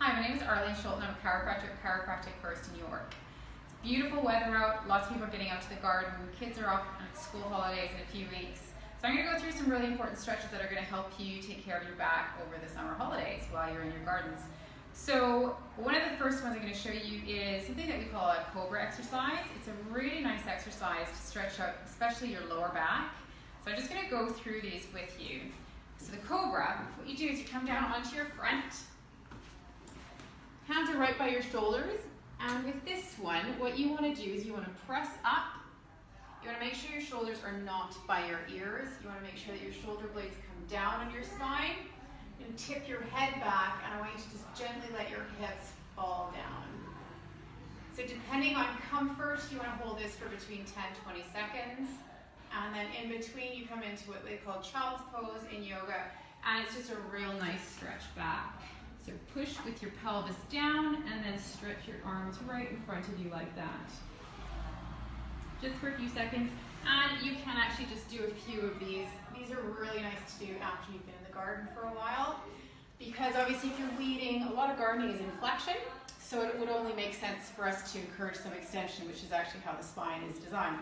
Hi, my name is Arleen Scholten. I'm a chiropractor at Chiropractic First in York. It's beautiful weather out. Lots of people are getting out to the garden. Kids are off on school holidays in a few weeks. So I'm going to go through some really important stretches that are going to help you take care of your back over the summer holidays while you're in your gardens. So one of the first ones I'm going to show you is something that we call a cobra exercise. It's a really nice exercise to stretch out, especially your lower back. So I'm just going to go through these with you. So the cobra, what you do is you come down onto your front. Hands are right by your shoulders, and with this one, what you want to do is you want to press up. You want to make sure your shoulders are not by your ears. You want to make sure that your shoulder blades come down on your spine. And tip your head back, and I want you to just gently let your hips fall down. So depending on comfort, you want to hold this for between 10-20 seconds. And then in between, you come into what they call child's pose in yoga, and it's just a real nice stretch back. So push with your pelvis down and then stretch your arms right in front of you like that. Just for a few seconds. And you can actually just do a few of these. These are really nice to do after you've been in the garden for a while. Because obviously if you're weeding, a lot of gardening is in flexion. So it would only make sense for us to encourage some extension, which is actually how the spine is designed.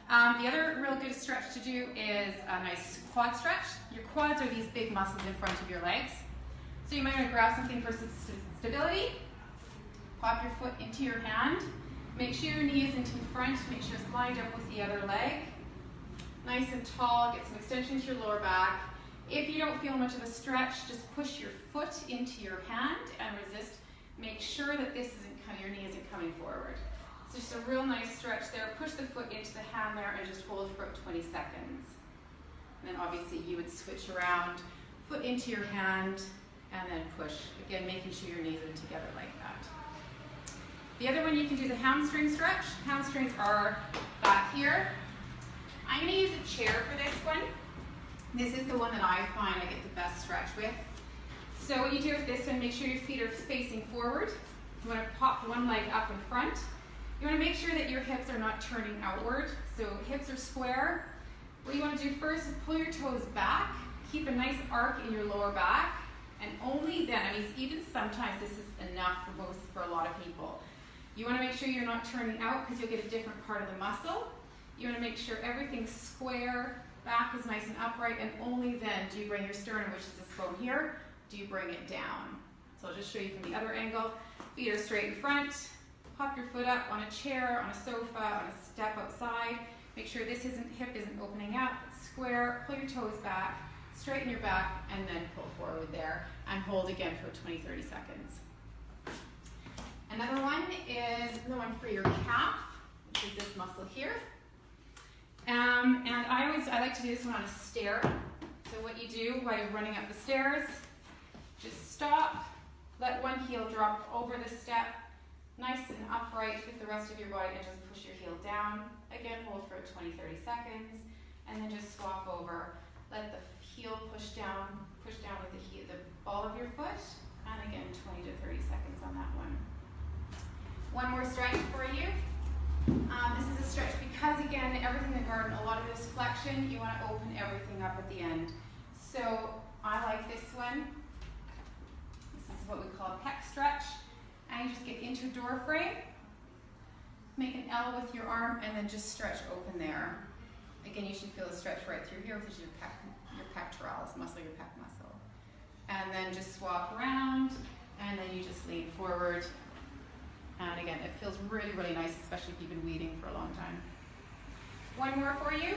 The other real good stretch to do is a nice quad stretch. Your quads are these big muscles in front of your legs. So you might want to grab something for stability. Pop your foot into your hand. Make sure your knee is into the front. Make sure it's lined up with the other leg. Nice and tall. Get some extension to your lower back. If you don't feel much of a stretch, just push your foot into your hand and resist. Make sure that this isn't, your knee isn't coming forward. So just a real nice stretch there. Push the foot into the hand there and just hold for about 20 seconds. And then obviously you would switch around, foot into your hand, and then push. Again, making sure your knees are together like that. The other one you can do is a hamstring stretch. Hamstrings are back here. I'm going to use a chair for this one. This is the one that I find I get the best stretch with. So what you do with this one, make sure your feet are facing forward. You want to pop one leg up in front. You want to make sure that your hips are not turning outward. So hips are square. What you want to do first is pull your toes back. Keep a nice arc in your lower back. And only then, even sometimes this is enough for a lot of people. You want to make sure you're not turning out because you'll get a different part of the muscle. You want to make sure everything's square, back is nice and upright, and only then do you bring your sternum, which is this bone here, do you bring it down. So I'll just show you from the other angle. Feet are straight in front. Pop your foot up on a chair, on a sofa, on a step outside. Make sure this hip isn't opening up. Square, pull your toes back. Straighten your back and then pull forward there and hold again for 20-30 seconds. Another one is the one for your calf, which is this muscle here. And I like to do this one on a stair. So what you do while you're running up the stairs, just stop, let one heel drop over the step, nice and upright with the rest of your body, and just push your heel down. Again, hold for 20-30 seconds, and then just swap over. Let the heel push down with the ball of your foot, and again 20-30 seconds on that one. One more stretch for you. This is a stretch because again, everything in the garden, a lot of it is flexion. You want to open everything up at the end. So I like this one. This is what we call a pec stretch. And you just get into a door frame, make an L with your arm, and then just stretch open there. Again, you should feel a stretch right through here, which is your pectoralis muscle, your pec muscle. And then just swap around, and then you just lean forward. And again, it feels really, really nice, especially if you've been weeding for a long time. One more for you.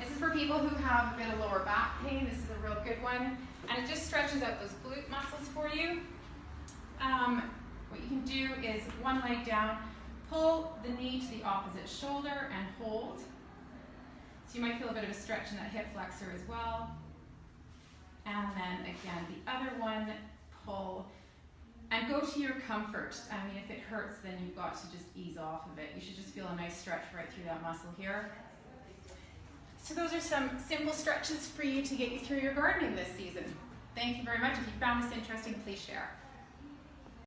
This is for people who have a bit of lower back pain. This is a real good one. And it just stretches out those glute muscles for you. What you can do is one leg down, pull the knee to the opposite shoulder and hold. So you might feel a bit of a stretch in that hip flexor as well. And then again, the other one, pull. And go to your comfort. If it hurts, then you've got to just ease off of it. You should just feel a nice stretch right through that muscle here. So those are some simple stretches for you to get you through your gardening this season. Thank you very much. If you found this interesting, please share.